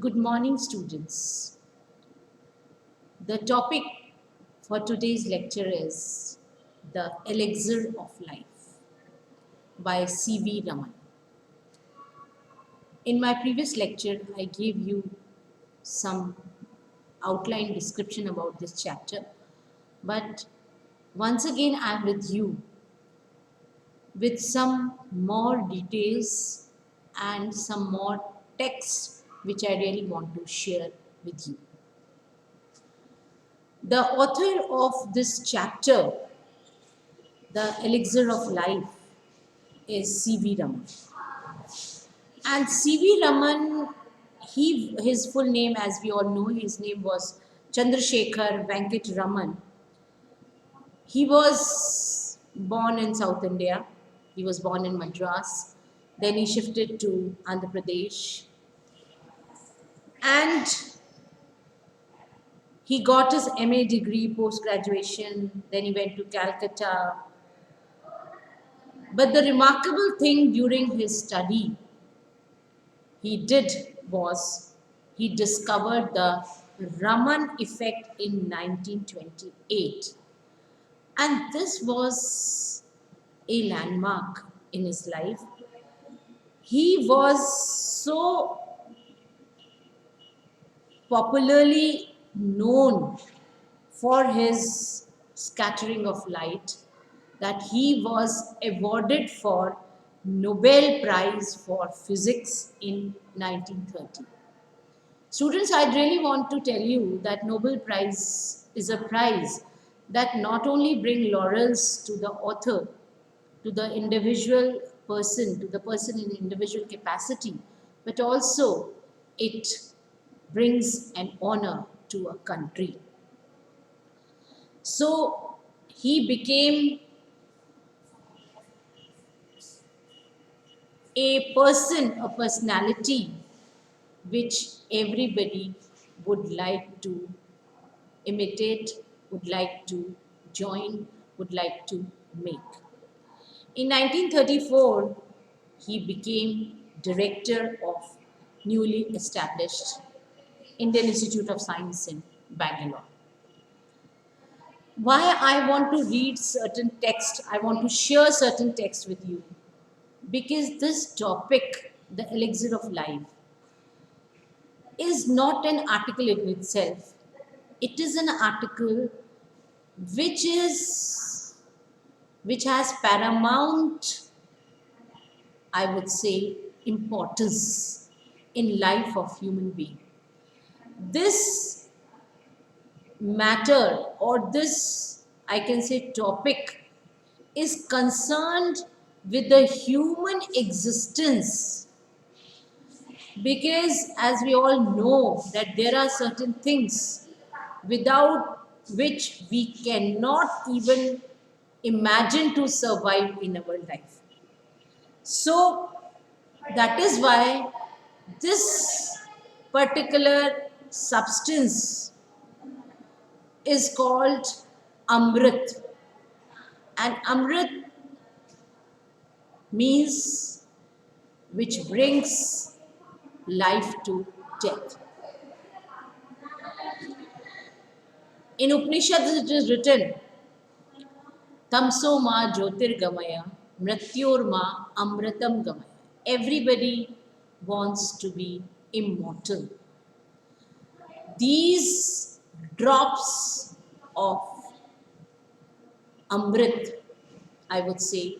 Good morning, students. The topic for today's lecture is The Elixir of Life by C.V. Raman. In my previous lecture, I gave you some outline description about this chapter, but once again, I'm with you with some more details and some more text which I really want to share with you. The author of this chapter, The Elixir of Life, is C.V. Raman. And C.V. Raman, his full name, as we all know, his name was Chandrasekhar Venkat Raman. He was born in South India. He was born in Madras. Then he shifted to Andhra Pradesh. And he got his MA degree post graduation. Then he went to Calcutta. But the remarkable thing during his study he did was he discovered the Raman effect in 1928. And this was a landmark in his life. He was so popularly known for his scattering of light that he was awarded for Nobel Prize for Physics in 1930. Students, I really want to tell you that Nobel Prize is a prize that not only bring laurels to the author, to the individual person, to the person in individual capacity, but also it brings an honor to a country. So he became a person, a personality which everybody would like to imitate, would like to join, would like to make. In 1934, he became director of newly established Indian Institute of Science in Bangalore. Why I want to read certain text, I want to share certain text with you, because this topic, the elixir of life, is not an article in itself. It is an article which is which has paramount, I would say, importance in life of human being. This matter, or this, I can say, topic is concerned with the human existence, because as we all know that there are certain things without which we cannot even imagine to survive in our life. So that is why this particular substance is called Amrit. And Amrit means which brings life to death. In Upanishads it is written, Tamso ma Jyotirgamaya, Mrityur ma Amritam Gamaya. Everybody wants to be immortal. These drops of Amrit, I would say,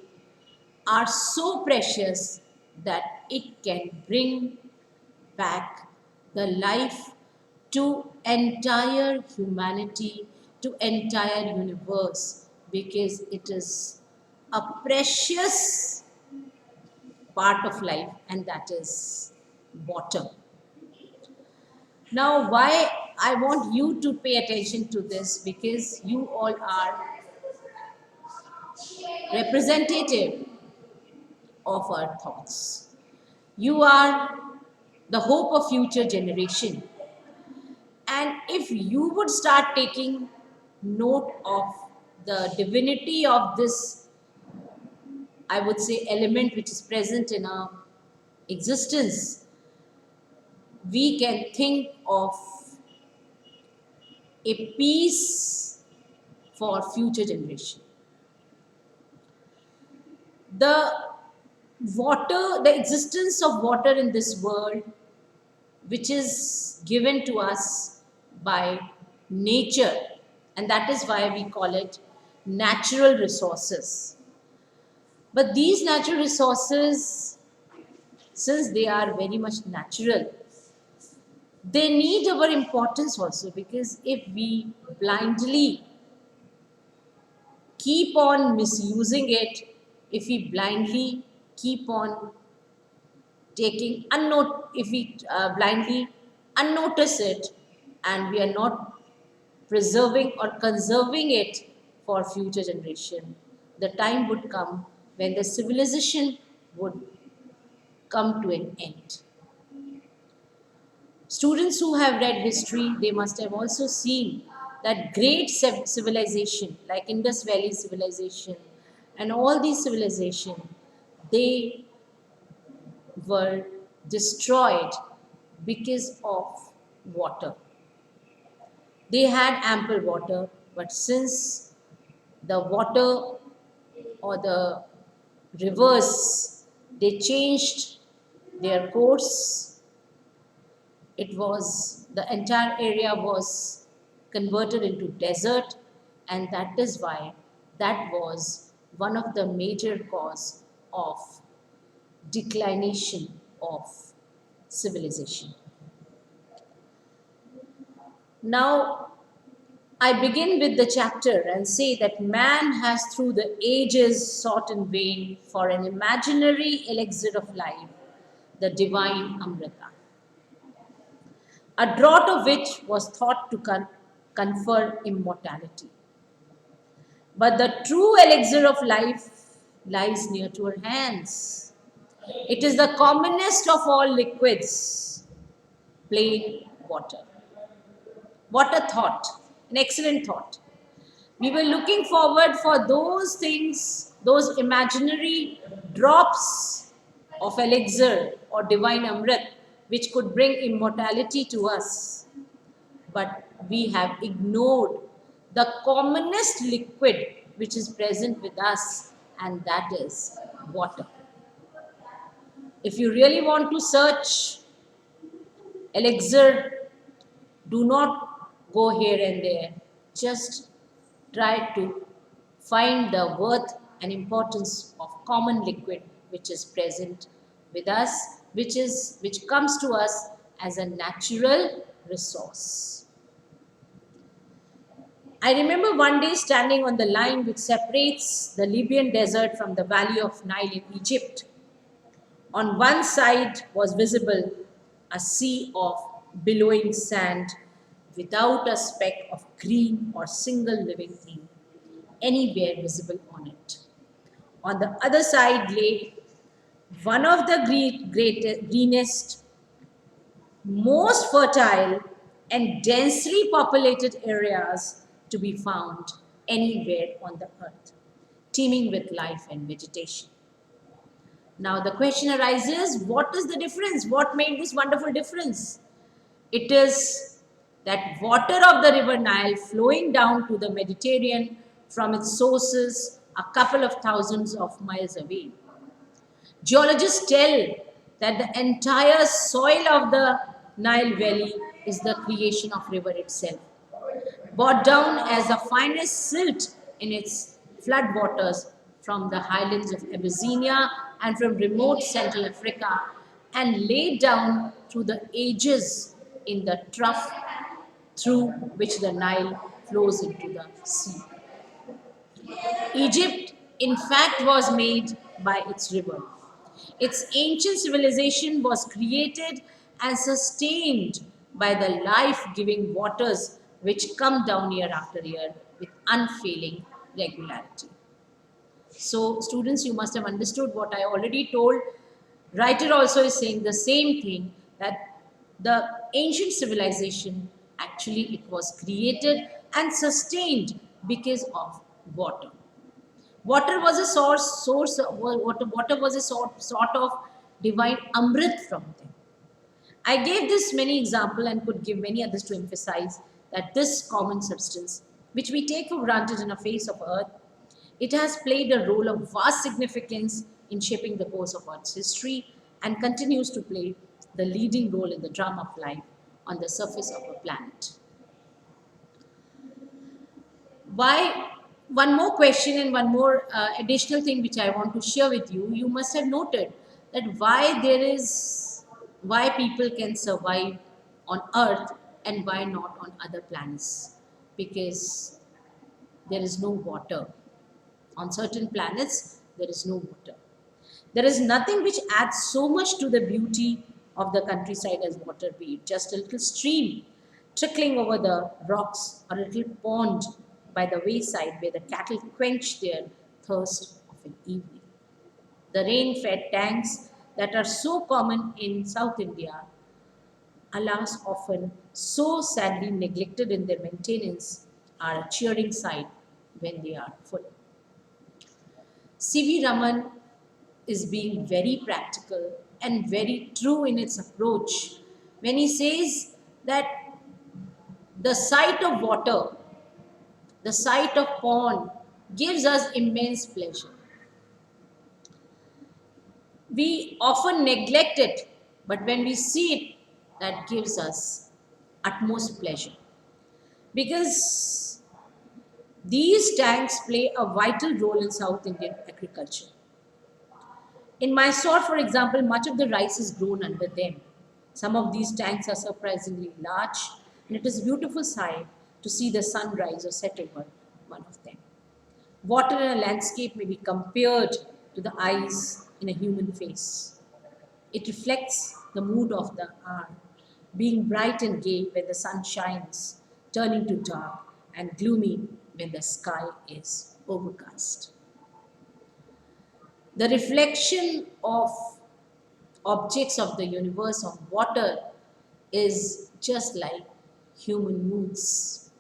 are so precious that it can bring back the life to entire humanity, to entire universe, because it is a precious part of life, and that is water. Now, why I want you to pay attention to this, because you all are representative of our thoughts. You are the hope of future generation. And if you would start taking note of the divinity of this, I would say, element which is present in our existence, we can think of a peace for future generation. The water, the existence of water in this world, which is given to us by nature, and that is why we call it natural resources. But these natural resources, since they are very much natural, they need our importance also, because if we blindly keep on misusing it, if we blindly keep on taking if we blindly unnotice it, and we are not preserving or conserving it for future generation, the time would come when the civilization would come to an end. Students who have read history, they must have also seen that great civilization like Indus Valley civilization and all these civilizations, they were destroyed because of water. They had ample water, but since the water or the rivers, they changed their course, it was, the entire area was converted into desert, and that is why that was one of the major cause of declination of civilization. Now, I begin with the chapter and say that man has through the ages sought in vain for an imaginary elixir of life, the divine Amrita, a draught of which was thought to confer immortality. But the true elixir of life lies near to our hands. It is the commonest of all liquids, plain water. What a thought, an excellent thought. We were looking forward for those things, those imaginary drops of elixir or divine Amrit, which could bring immortality to us. But we have ignored the commonest liquid which is present with us, and that is water. If you really want to search elixir, do not go here and there. Just try to find the worth and importance of common liquid which is present with us, which comes to us as a natural resource. I remember one day standing on the line which separates the Libyan desert from the valley of Nile in Egypt. On one side was visible a sea of billowing sand without a speck of green or single living thing anywhere visible on it. On the other side lay one of the greenest, most fertile, and densely populated areas to be found anywhere on the earth, teeming with life and vegetation. Now the question arises, what is the difference? What made this wonderful difference? It is that water of the river Nile flowing down to the Mediterranean from its sources a couple of thousands of miles away. Geologists tell that the entire soil of the Nile Valley is the creation of river itself, brought down as the finest silt in its floodwaters from the highlands of Abyssinia and from remote Central Africa, and laid down through the ages in the trough through which the Nile flows into the sea. Egypt, in fact, was made by its river. Its ancient civilization was created and sustained by the life-giving waters which come down year after year with unfailing regularity. So, students, you must have understood what I already told. Writer also is saying the same thing, that the ancient civilization, actually it was created and sustained because of water. Water was a water was a sort of divine amrit from them. I gave this many example and could give many others to emphasize that this common substance, which we take for granted in the face of earth, it has played a role of vast significance in shaping the course of Earth's history and continues to play the leading role in the drama of life on the surface of our planet. Why? One more question and one more additional thing which I want to share with you. You must have noted that why people can survive on Earth and why not on other planets, because there is no water. On certain planets, there is no water. There is nothing which adds so much to the beauty of the countryside as water, be it just a little stream trickling over the rocks or a little pond by the wayside where the cattle quench their thirst of an evening. The rain fed tanks that are so common in South India, alas, often so sadly neglected in their maintenance, are a cheering sight when they are full. C.V. Raman is being very practical and very true in its approach when he says that the sight of water, the sight of pond gives us immense pleasure. We often neglect it, but when we see it, that gives us utmost pleasure. Because these tanks play a vital role in South Indian agriculture. In Mysore, for example, much of the rice is grown under them. Some of these tanks are surprisingly large, and it is a beautiful sight to see the sun rise or set over one of them. Water in a landscape may be compared to the eyes in a human face. It reflects the mood of the hour, being bright and gay when the sun shines, turning to dark and gloomy when the sky is overcast. The reflection of objects of the universe on water is just like human moods.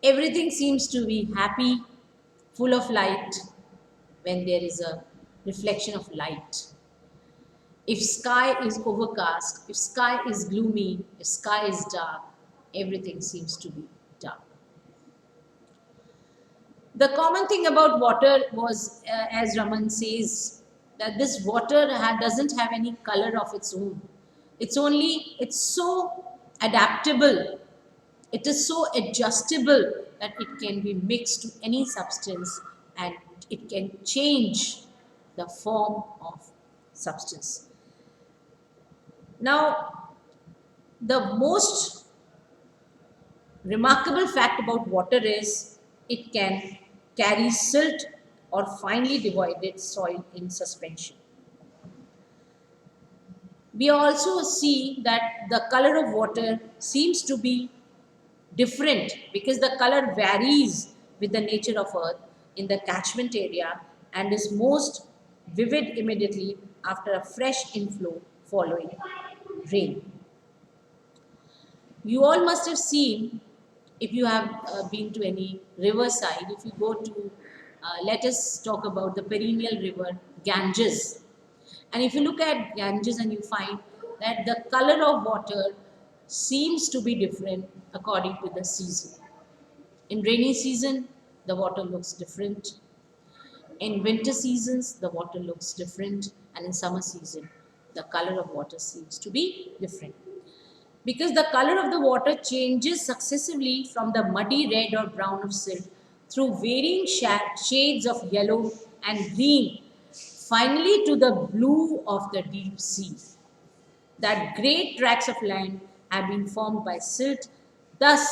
Everything seems to be happy, full of light when there is a reflection of light. If sky is overcast, if sky is gloomy, if sky is dark, everything seems to be dark. The common thing about water was, as Raman says, that this water doesn't have any color of its own. It's so adaptable, it is so adjustable that it can be mixed to any substance and it can change the form of substance. Now, the most remarkable fact about water is it can carry silt or finely divided soil in suspension. We also see that the color of water seems to be different because the color varies with the nature of earth in the catchment area and is most vivid immediately after a fresh inflow following rain. You all must have seen, if you have been to any riverside, if you go to, let us talk about the perennial river Ganges. And if you look at Ganges and you find that the color of water seems to be different according to the season. In rainy season, the water looks different. In winter seasons, the water looks different. And in summer season, the color of water seems to be different. Because the color of the water changes successively from the muddy red or brown of silt through varying shades of yellow and green, finally to the blue of the deep sea. That great tracts of land have been formed by silt, thus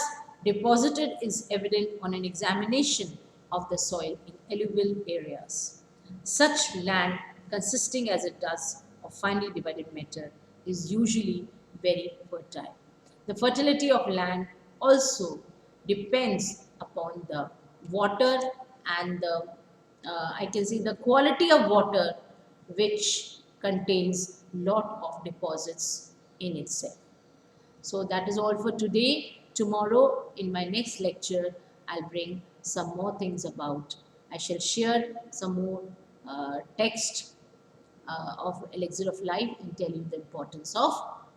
deposited is evident on an examination of the soil in alluvial areas. Such land, consisting as it does of finely divided matter, is usually very fertile. The fertility of land also depends upon the water and the I can say the quality of water which contains lot of deposits in itself. So that is all for today. Tomorrow in my next lecture, I'll bring some more things about. I shall share some more text of Elixir of Life and tell you the importance of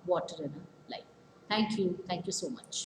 water in our life. Thank you. Thank you so much.